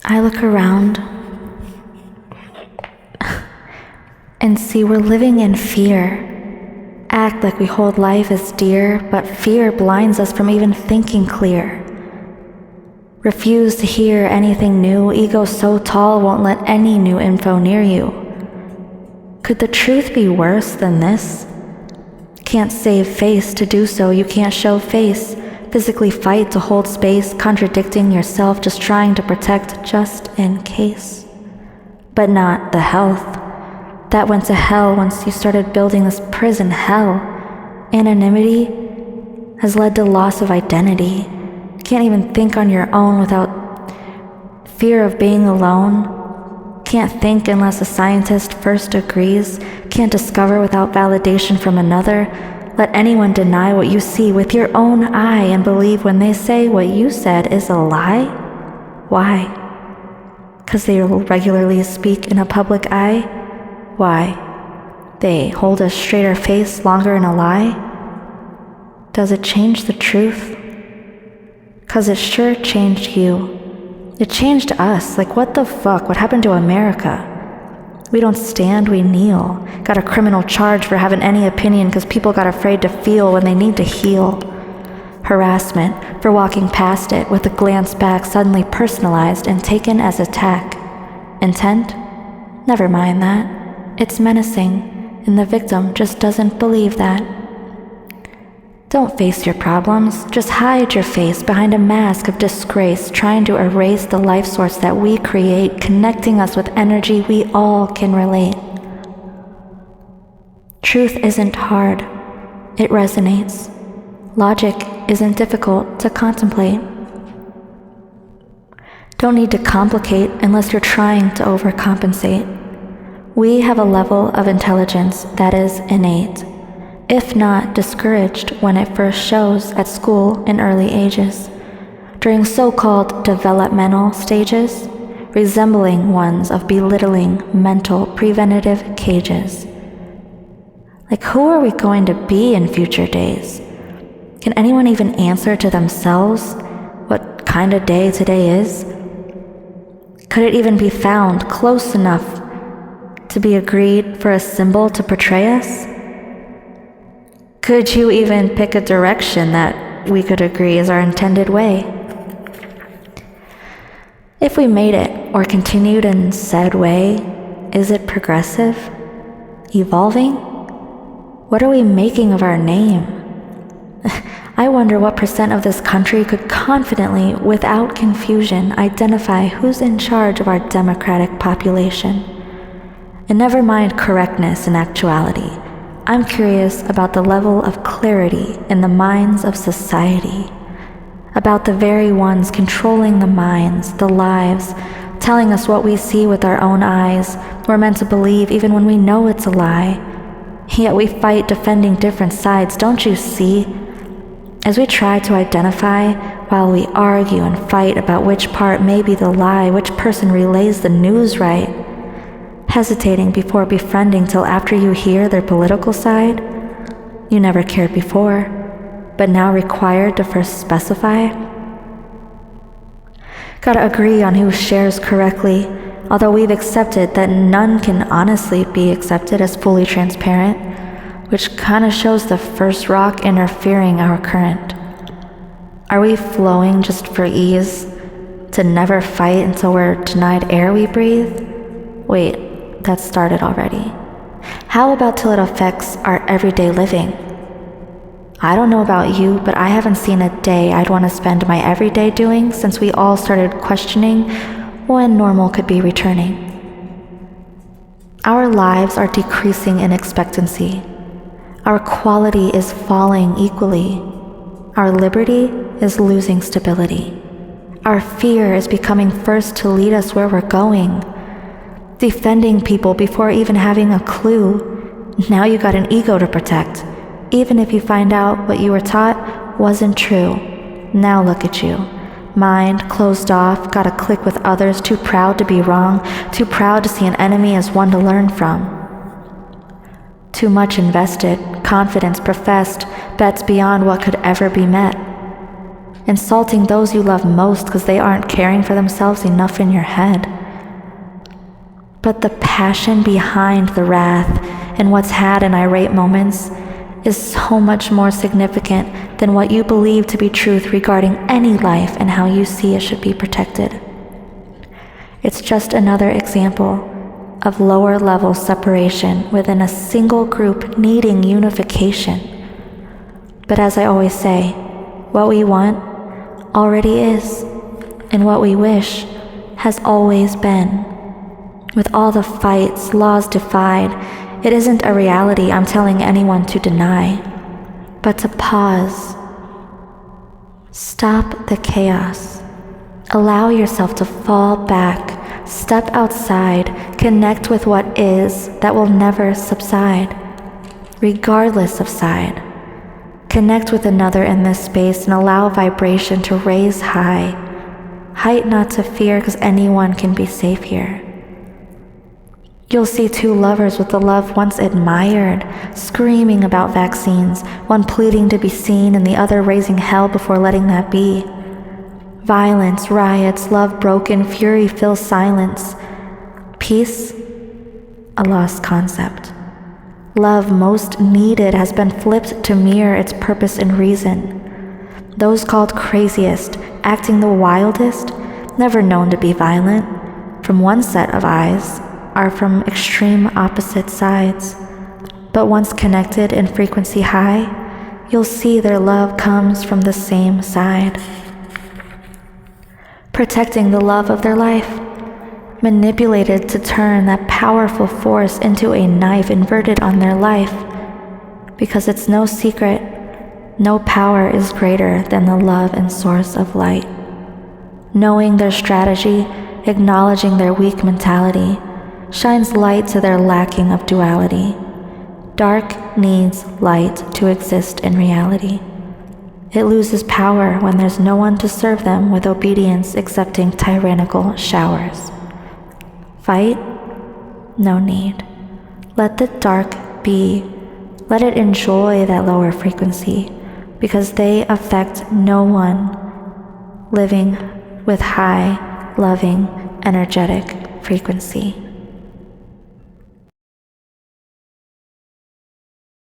I look around and see we're living in fear. Act like we hold life as dear, but fear blinds us from even thinking clear. Refuse to hear anything new, ego so tall won't let any new info near you. Could the truth be worse than this? Can't save face to do so, you can't show face. Physically fight to hold space, contradicting yourself, just trying to protect just in case. But not the health. That went to hell once you started building this prison hell. Anonymity has led to loss of identity. Can't even think on your own without fear of being alone. Can't think unless a scientist first agrees. Can't discover without validation from another. Let anyone deny what you see with your own eye and believe when they say what you said is a lie? Why? 'Cause they regularly speak in a public eye? Why? They hold a straighter face longer in a lie? Does it change the truth? 'Cause it sure changed you. It changed us. Like, what the fuck? What happened to America? We don't stand, we kneel. Got a criminal charge for having any opinion because people got afraid to feel when they need to heal. Harassment for walking past it with a glance back suddenly personalized and taken as attack. Intent? Never mind that. It's menacing, and the victim just doesn't believe that. Don't face your problems, just hide your face behind a mask of disgrace, trying to erase the life source that we create, connecting us with energy we all can relate. Truth isn't hard, it resonates. Logic isn't difficult to contemplate. Don't need to complicate unless you're trying to overcompensate. We have a level of intelligence that is innate, if not discouraged when it first shows at school in early ages, during so-called developmental stages, resembling ones of belittling mental preventative cages. Like, who are we going to be in future days? Can anyone even answer to themselves what kind of day today is? Could it even be found close enough to be agreed for a symbol to portray us? Could you even pick a direction that we could agree is our intended way? If we made it or continued in said way, is it progressive? Evolving? What are we making of our name? I wonder what % of this country could confidently, without confusion, identify who's in charge of our democratic population. And never mind correctness and actuality. I'm curious about the level of clarity in the minds of society, about the very ones controlling the minds, the lives, telling us what we see with our own eyes, we're meant to believe even when we know it's a lie. Yet we fight defending different sides, don't you see? As we try to identify while we argue and fight about which part may be the lie, which person relays the news right, hesitating before befriending till after you hear their political side. You never cared before, but now required to first specify. Gotta agree on who shares correctly, although we've accepted that none can honestly be accepted as fully transparent, which kinda shows the first rock interfering our current. Are we flowing just for ease, to never fight until we're denied air we breathe? Wait, that started already. How about till it affects our everyday living? I don't know about you, but I haven't seen a day I'd want to spend my everyday doing since we all started questioning when normal could be returning. Our lives are decreasing in expectancy. Our quality is falling equally. Our liberty is losing stability. Our fear is becoming first to lead us where we're going. Defending people before even having a clue. Now you got an ego to protect, even if you find out what you were taught wasn't true. Now look at you. Mind closed off, gotta click with others, too proud to be wrong, too proud to see an enemy as one to learn from. Too much invested, confidence professed, bets beyond what could ever be met. insulting those you love most because they aren't caring for themselves enough in your head. But the passion behind the wrath and what's had in irate moments is so much more significant than what you believe to be truth regarding any life and how you see it should be protected. It's just another example of lower level separation within a single group needing unification. But as I always say, what we want already is, and what we wish has always been. With all the fights, laws defied, it isn't a reality I'm telling anyone to deny, but to pause. Stop the chaos. Allow yourself to fall back, step outside, connect with what is that will never subside, regardless of side. Connect with another in this space and allow vibration to raise high. Height not to fear, because anyone can be safe here. You'll see two lovers with the love once admired, screaming about vaccines, one pleading to be seen and the other raising hell before letting that be. Violence, riots, love broken, fury fills silence. Peace, a lost concept. Love most needed has been flipped to mirror its purpose and reason. Those called craziest, acting the wildest, never known to be violent, from one set of eyes, are from extreme opposite sides. But once connected in frequency high, you'll see their love comes from the same side. Protecting the love of their life, manipulated to turn that powerful force into a knife inverted on their life, because it's no secret, no power is greater than the love and source of light. Knowing their strategy, acknowledging their weak mentality, shines light to their lacking of duality. Dark needs light to exist in reality. It loses power when there's no one to serve them with obedience accepting tyrannical showers. Fight? No need. Let the dark be. Let it enjoy that lower frequency, because they affect no one living with high, loving, energetic frequency.